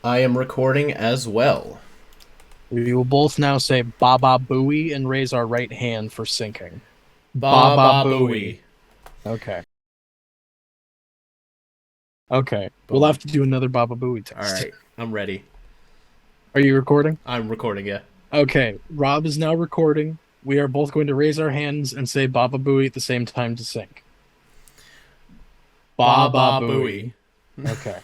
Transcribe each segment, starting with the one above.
I am recording as well. We will both now say Baba Booey and raise our right hand for syncing. Ba Baba ba Booey. booey. Okay. Okay. We'll Boom. have to do another Baba Booey test. Alright, I'm ready. Are you recording? I'm recording, yeah. Okay. Rob is now recording. We are both going to raise our hands and say Baba Booey at the same time to sync. Ba Baba ba booey. Booey. Okay.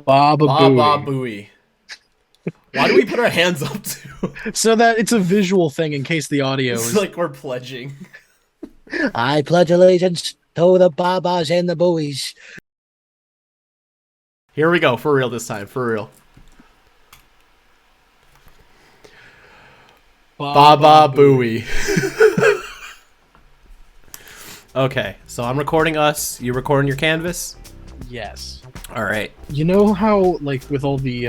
Baba Ba ba Booey. booey. Why do we put our hands up to? So that it's a visual thing in case the audio It's is. like we're pledging. I pledge allegiance to the Babas and the Buoys. Here we go, for real this time, for real. Ba ba booey. Okay, so I'm recording us. You recording your canvas? Yes. Alright. You know how, like, with all the,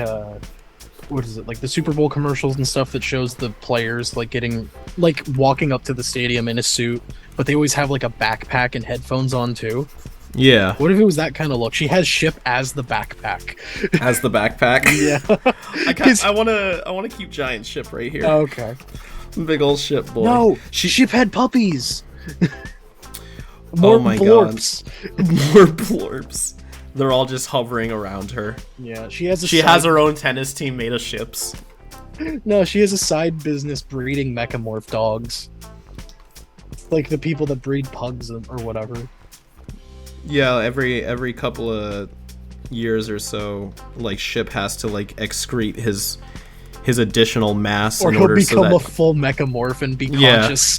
what is it, like the Super Bowl commercials and stuff that shows the players, like, getting, like, walking up to the stadium in a suit, but they always have, like, a backpack and headphones on, too? Yeah. What if it was that kind of look? She has Ship as the backpack. As the backpack. Yeah. I wanna keep giant ship right here. Okay. Big old ship boy. No! Ship had puppies! Oh my blorps. God. More blorps. They're all just hovering around her. Yeah, she has a She side... has her own tennis team made of ships. No, she has a side business breeding mechamorph dogs. Like the people that breed pugs or whatever. Yeah, every couple of years or so, like Ship has to like excrete his additional mass Or in he'll order become so a that full mechamorph and be Yeah. conscious.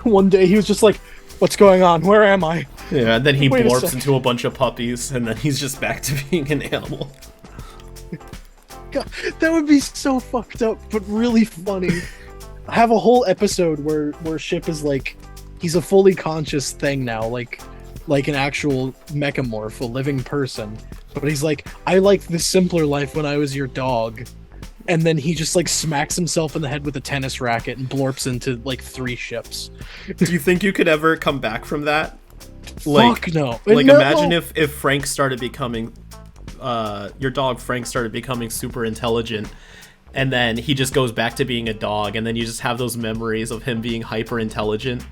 One day he was just like, "What's going on? Where am I?" yeah, and then he Wait a blorps sec. into a bunch of puppies, and then he's just back to being an animal. God, that would be so fucked up, but really funny. Have a whole episode where Ship is like, he's a fully conscious thing now, like an actual mechamorph, a living person. But he's like, "I liked the simpler life when I was your dog." And then he just like smacks himself in the head with a tennis racket and blorps into like 3 ships. Do you think you could ever come back from that? Fuck no. Like No. imagine if Frank started becoming your dog Frank started becoming super intelligent, and then he just goes back to being a dog, and then you just have those memories of him being hyper intelligent.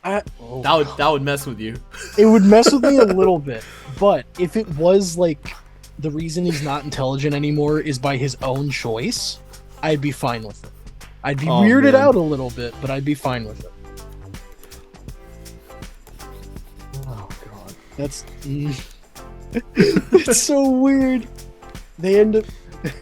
That would mess with you. It would mess with me a little bit, but if it was like the reason he's not intelligent anymore is by his own choice, I'd be fine with it. I'd be weirded man. out a little bit, but I'd be fine with it. Oh god, that's it's so weird. They end up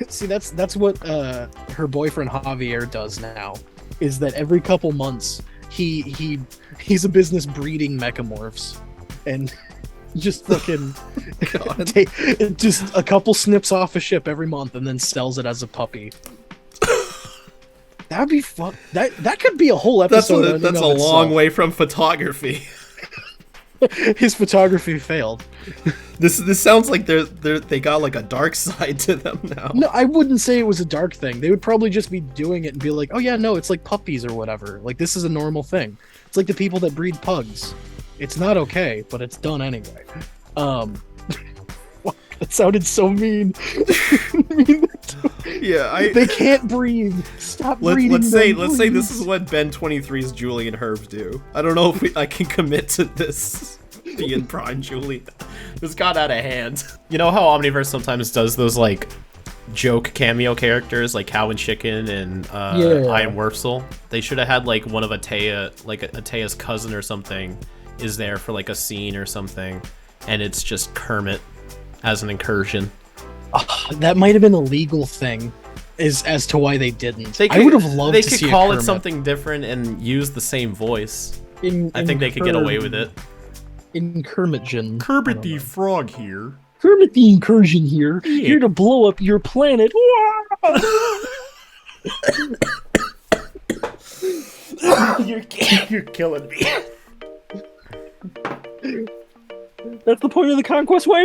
see that's what her boyfriend Javier does now, is that every couple months he's a business breeding mechamorphs and just fucking just a couple snips off a ship every month and then sells it as a puppy. That'd be fun. That could be a whole episode. That's a long way from photography. His photography failed. This sounds like they got like a dark side to them now. No, I wouldn't say it was a dark thing. They would probably just be doing it and be like, "Oh yeah, no, it's like puppies or whatever. Like this is a normal thing." It's like the people that breed pugs. It's not okay, but it's done anyway. That sounded so mean. Yeah, they can't breathe. Stop breeding. Let's say please. this is what Ben 23's Julie and Herb do. I don't know if I can commit to this being Prime Julie. This got out of hand. You know how Omniverse sometimes does those like joke cameo characters like Cow and Chicken and I Am Wurfsel? They should have had like one of Attea, like Attea's cousin or something, is there for like a scene or something, and it's just Kermit as an incursion. That might have been a legal thing, as to why they didn't. I would have loved They to could see call a it Kermit. something different and use the same voice. I think they could Kermit- get away with it. In Kermitgen. Kermit the Frog here. Kermit the Incursion here, here to blow up your planet. You're killing me. That's the point of the conquest way.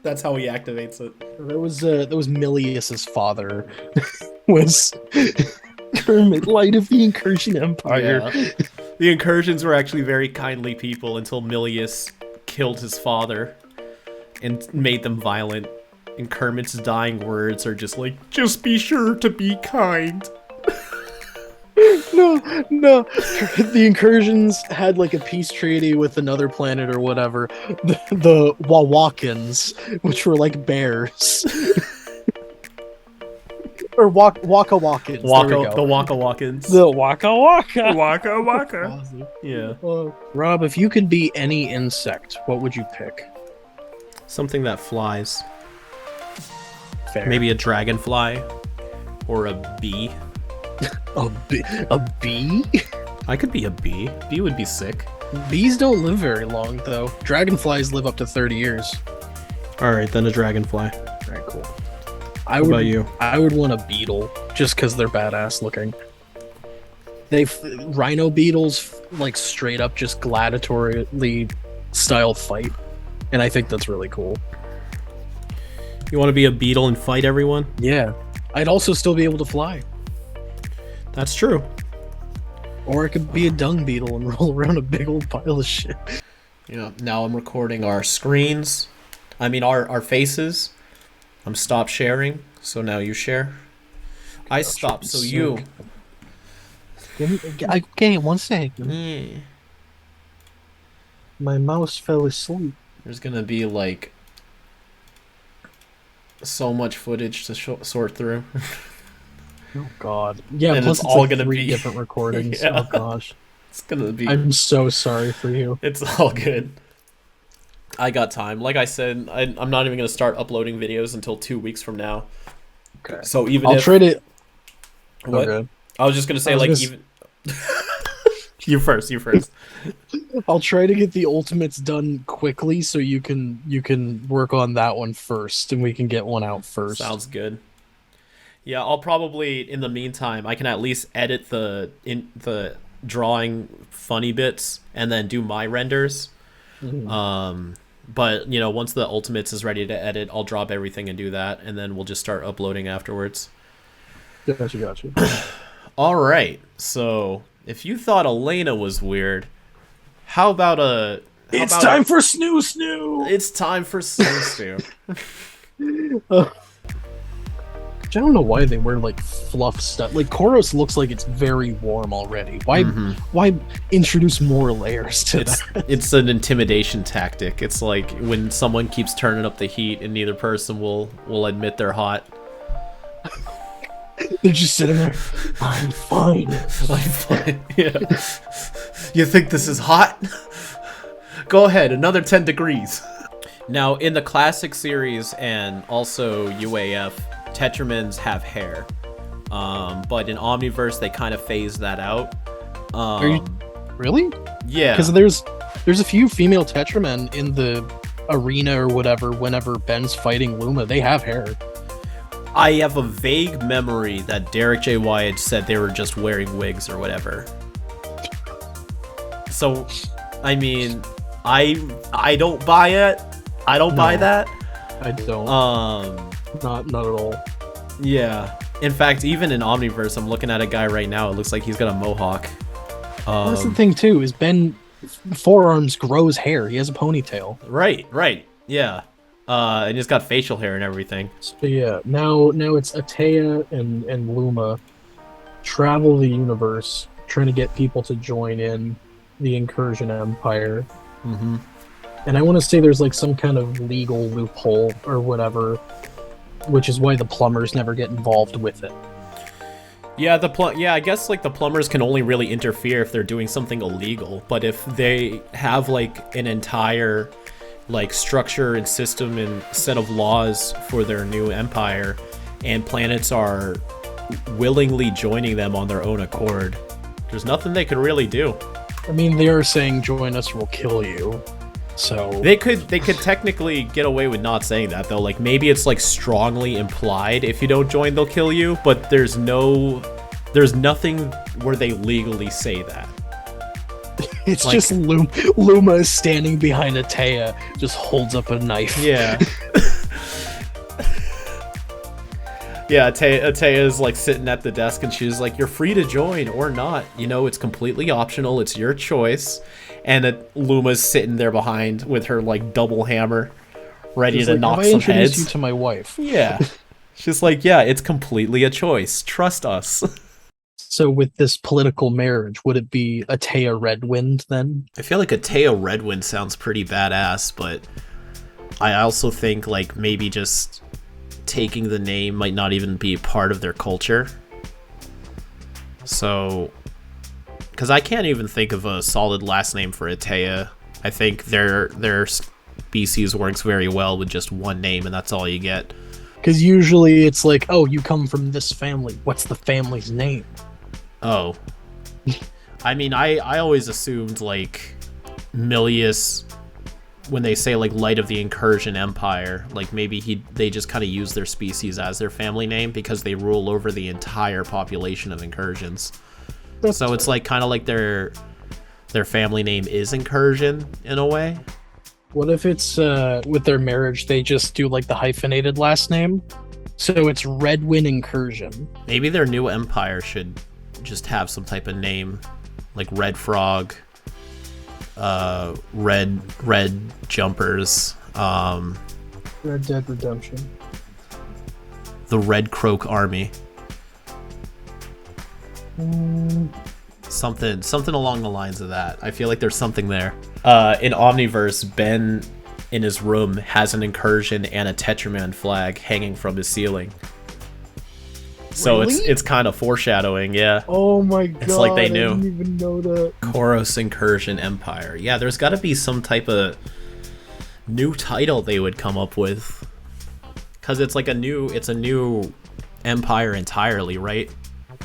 That's how he activates it. That was Milius's father. Was Kermit, light of the Incursion Empire. Yeah. The incursions were actually very kindly people until Milius killed his father and made them violent. And Kermit's dying words are just like, just be sure to be kind. No. The incursions had like a peace treaty with another planet or whatever. The Wawakans, which were like bears. Or Waka Wakans. The Waka Wakans. The Waka Waka. Waka Waka. Yeah. Rob, if you could be any insect, what would you pick? Something that flies. Fair. Maybe a dragonfly. Or a bee. A bee? I could be a bee. Bee would be sick. Bees don't live very long, though. Dragonflies live up to 30 years. Alright, then a dragonfly. Alright, cool. What about you? I would want a beetle, just because they're badass looking. Rhino beetles, like, straight up just gladiatorially style fight. And I think that's really cool. You want to be a beetle and fight everyone? Yeah. I'd also still be able to fly. That's true. Or I could be a dung beetle and roll around a big old pile of shit. Yeah, now I'm recording our screens. I mean, our faces. I'm stop sharing, so now you share. I stop, so you. Okay, 1 second. Yeah. My mouse fell asleep. There's gonna be, like, so much footage to sort through. Oh god. Yeah, and plus it's all like gonna 3 be different recordings. Yeah. Oh gosh. It's gonna be. I'm so sorry for you. It's all good. I got time. Like I said, I'm not even gonna start uploading videos until 2 weeks from now. Okay. So even I'll trade it. What? Okay. I was just gonna say, like, even. You first. I'll try to get the ultimates done quickly so you can work on that one first and we can get one out first. Sounds good. Yeah, I'll probably, in the meantime, I can at least edit the drawing funny bits and then do my renders. Mm-hmm. But, you know, once the Ultimates is ready to edit, I'll drop everything and do that, and then we'll just start uploading afterwards. Gotcha. All right, so if you thought Elena was weird, how about a... It's time for Snoo Snoo! It's time for Snoo Snoo. I don't know why they wear like fluff stuff. Like Khoros looks like it's very warm already. Why introduce more layers to that? It's an intimidation tactic. It's like when someone keeps turning up the heat and neither person will admit they're hot. They're just sitting there. I'm fine. Yeah. You think this is hot? Go ahead, another 10 degrees. Now, in the classic series and also UAF, Tetramans have hair. But in Omniverse, they kind of phase that out. Are you really? Yeah. Because there's a few female Tetramen in the arena or whatever. Whenever Ben's fighting Looma, they have hair. I have a vague memory that Derek J. Wyatt said they were just wearing wigs or whatever. So, I mean, I don't buy it. I don't buy that. I don't. Not at all. Yeah. In fact, even in Omniverse, I'm looking at a guy right now. It looks like he's got a mohawk. That's the thing too. Is Ben forearms grows hair? He has a ponytail. Right. Yeah. And he's got facial hair and everything. So yeah, now it's Attea and Looma travel the universe, trying to get people to join in the Incursion Empire. Mm-hmm. And I want to say there's like some kind of legal loophole or whatever, which is why the plumbers never get involved with it. Yeah, I guess like the plumbers can only really interfere if they're doing something illegal. But if they have like an entire like structure and system and set of laws for their new empire, and planets are willingly joining them on their own accord, there's nothing they could really do. I mean, they are saying join us or we'll kill you. So they could technically get away with not saying that though. Like maybe it's like strongly implied if you don't join they'll kill you, but there's nothing where they legally say that. It's like, just Looma is standing behind Attea, just holds up a knife. Yeah. Yeah, Attea is like sitting at the desk and she's like, you're free to join or not. You know, it's completely optional. It's your choice. And Looma's sitting there behind with her like double hammer, ready to knock some heads. I introduce you to my wife. Yeah. She's like, yeah, it's completely a choice. Trust us. So with this political marriage, would it be Attea Redwind then? I feel like Attea Redwind sounds pretty badass, but I also think like maybe just taking the name might not even be part of their culture. So, because I can't even think of a solid last name for Attea. I think their species works very well with just one name, and that's all you get. Because usually it's like, oh, you come from this family. What's the family's name? Oh. I mean, I always assumed, like, Milius, when they say, like, Light of the Incursion Empire, like, maybe they just kind of use their species as their family name because they rule over the entire population of incursions. So it's, like, kind of like their family name is Incursion, in a way. What if it's, with their marriage, they just do, like, the hyphenated last name? So it's Redwind Incursion. Maybe their new empire should just have some type of name, like Red Frog, Red Jumpers, Red Dead Redemption, the Red Croak Army, something along the lines of that. I feel like there's something there. In Omniverse, Ben in his room has an incursion and a Tetramand flag hanging from his ceiling. So really? it's kind of foreshadowing, yeah. Oh my god! It's like they knew. I didn't even know that. Khoros Incursion Empire. Yeah, there's got to be some type of new title they would come up with, because it's like a new empire entirely, right?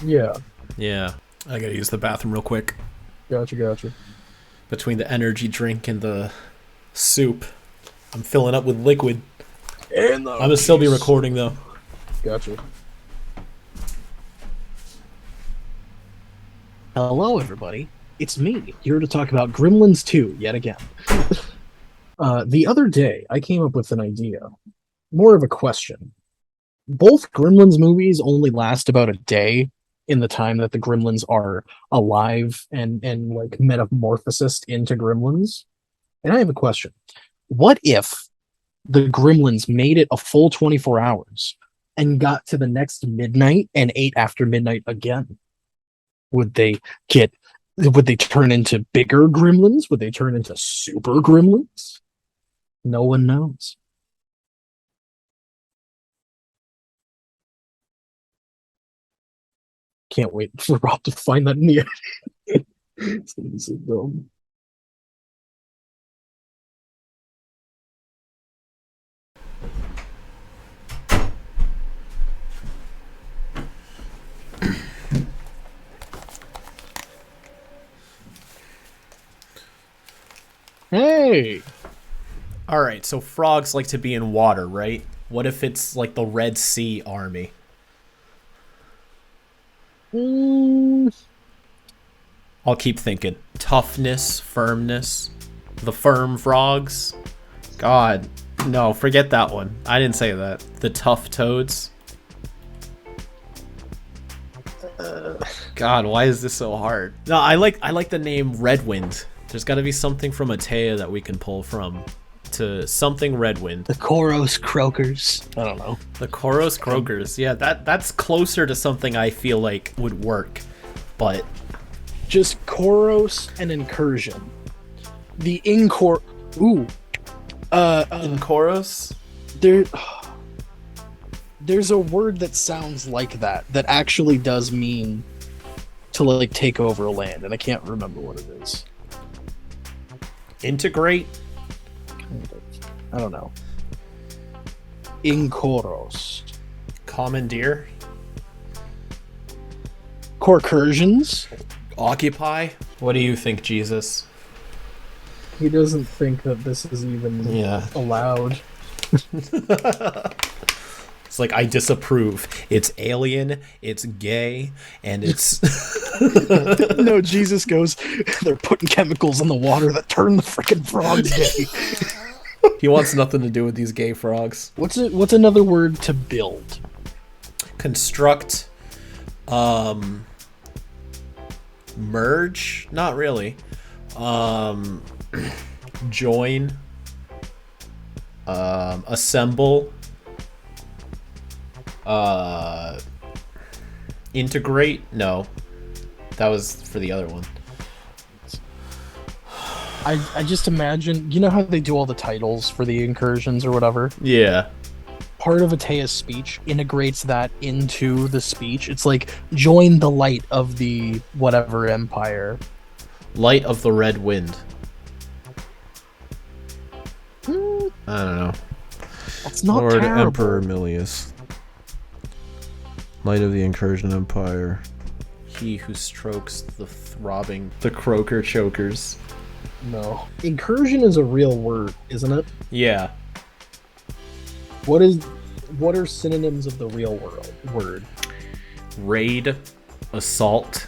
Yeah. Yeah. I gotta use the bathroom real quick. Gotcha. Between the energy drink and the soup, I'm filling up with liquid. I'm gonna still be recording though. Gotcha. Hello, everybody. It's me, here to talk about Gremlins 2 yet again. The other day, I came up with an idea. More of a question. Both Gremlins movies only last about a day in the time that the Gremlins are alive and like metamorphosed into Gremlins. And I have a question. What if the Gremlins made it a full 24 hours and got to the next midnight and ate after midnight again? Would they turn into bigger gremlins? Would they turn into super gremlins? No one knows. Can't wait for Rob to find that in the end. It's gonna be so dumb. Hey! Alright, so frogs like to be in water, right? What if it's like the Red Sea army? I'll keep thinking. Toughness, firmness. The firm frogs. God, no, forget that one. I didn't say that. The tough toads. God, why is this so hard? No, I like the name Redwind. There's got to be something from Attea that we can pull from to something Redwind. The Khoros Croakers. I don't know. The Khoros Croakers. Yeah, that's closer to something I feel like would work, but just Khoros and Incursion. The Incor. Ooh. Khoros. There's a word that sounds like that actually does mean to like take over a land, and I can't remember what it is. Integrate? I don't know. Incoros. Commandeer? Corcursions? Occupy? What do you think, Jesus? He doesn't think that this is even allowed. It's like, I disapprove. It's alien, it's gay, and it's... No, Jesus goes, they're putting chemicals in the water that turn the freaking frogs gay. He wants nothing to do with these gay frogs. What's another word to build? construct, merge, not really, join, assemble, integrate. No, that was for the other one. I just imagine, you know how they do all the titles for the incursions or whatever? Yeah. Part of Attea's speech integrates that into the speech. It's like, join the light of the whatever empire. Light of the Red Wind. I don't know. That's not Lord terrible. Emperor Milius. Light of the Incursion Empire. He who strokes the throbbing, the croaker chokers. No. Incursion is a real word, isn't it? Yeah. What are synonyms of the real word? Raid, assault,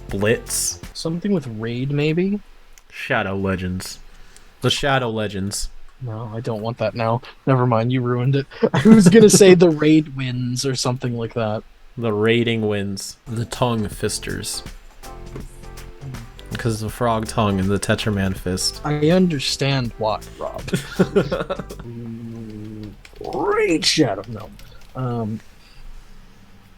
blitz, Something with raid, maybe? Shadow Legends. The Shadow Legends. No, I don't want that now. Never mind, you ruined it. I was gonna say the raid wins or something like that. The raiding winds. The tongue fisters. Because the frog tongue and the Tetramand fist. I understand why, Rob. Raid Shadow. No.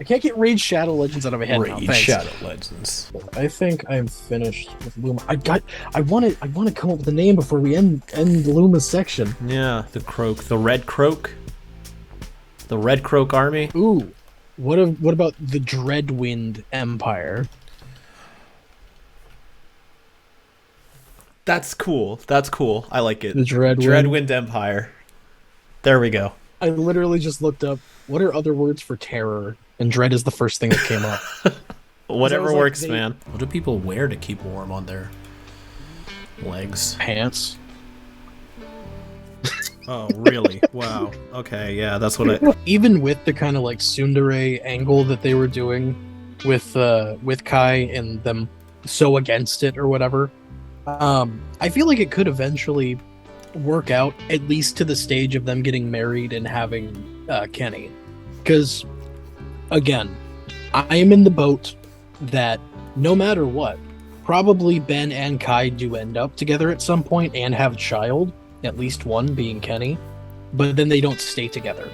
I can't get Raid Shadow Legends out of my head now. Raid Thanks. Shadow Legends. I think I'm finished with Looma. I want to come up with a name before we end Looma's section. Yeah, the croak. The red croak. The red croak army. Ooh. What about the Dreadwind Empire? That's cool. That's cool. I like it. The Dreadwind. Dreadwind Empire. There we go. I literally just looked up what are other words for terror, and dread is the first thing that came up. Whatever like, works, man. What do people wear to keep warm on their legs? Pants. Oh, really? Wow. Okay, yeah, that's what I... Even with the kind of like tsundere angle that they were doing with Kai and them so against it or whatever, I feel like it could eventually work out, at least to the stage of them getting married and having Kenny. Because, again, I am in the boat that no matter what, probably Ben and Kai do end up together at some point and have a child, at least one being Kenny, but then they don't stay together.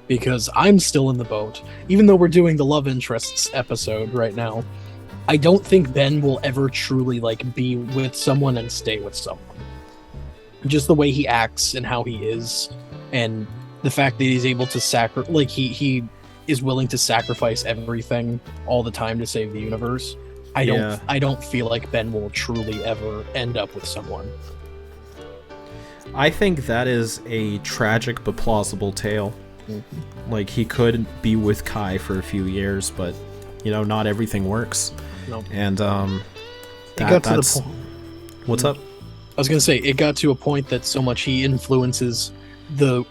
Because I'm still in the boat, even though we're doing the love interests episode right now, I don't think Ben will ever truly like be with someone and stay with someone. Just the way he acts and how he is, and the fact that he's able to he is willing to sacrifice everything all the time to save the universe. I don't feel like Ben will truly ever end up with someone. I think that is a tragic but plausible tale. Mm-hmm. Like, he could be with Kai for a few years, but, you know, not everything works. No. And, It got to the point. What's up? I was gonna say, it got to a point that so much he influences the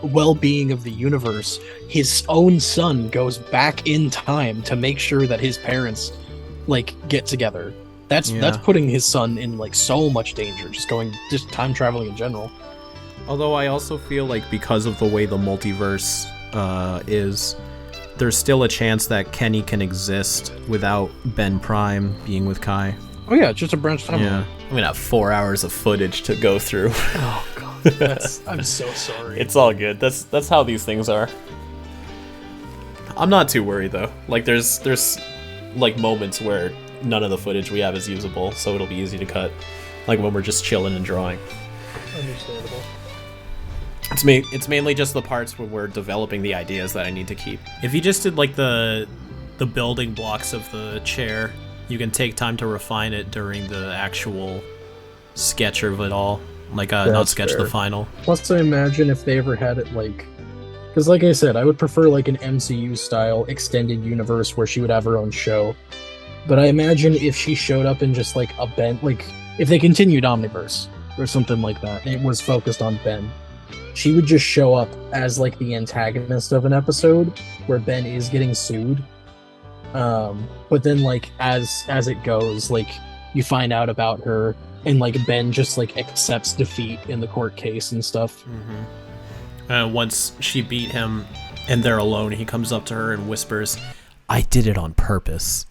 well-being of the universe, his own son goes back in time to make sure that his parents, like, get together. That's putting his son in, like, so much danger, just time traveling in general. Although I also feel like because of the way the multiverse is, there's still a chance that Kenny can exist without Ben Prime being with Kai. Oh yeah, just a branch timeline. Yeah. I'm gonna have 4 hours of footage to go through. Oh god, I'm so sorry. It's all good. That's how these things are. I'm not too worried though. Like there's like moments where none of the footage we have is usable, so it'll be easy to cut. Like when we're just chilling and drawing. Understandable. It's mainly just the parts where we're developing the ideas that I need to keep. If you just did like the building blocks of the chair, you can take time to refine it during the actual sketch of it all. Like, not sketch, fair. the final. Plus, I imagine if they ever had it, like... Because, like I said, I would prefer, like, an MCU-style extended universe where she would have her own show. But I imagine if she showed up in just, like, a Ben... Like, if they continued Omniverse or something like that, and it was focused on Ben, she would just show up as, like, the antagonist of an episode where Ben is getting sued. But then, like, as it goes, like, you find out about her, and, like, Ben just, like, accepts defeat in the court case and stuff. Mm-hmm. Once she beat him, and they're alone. He comes up to her and whispers, "I did it on purpose."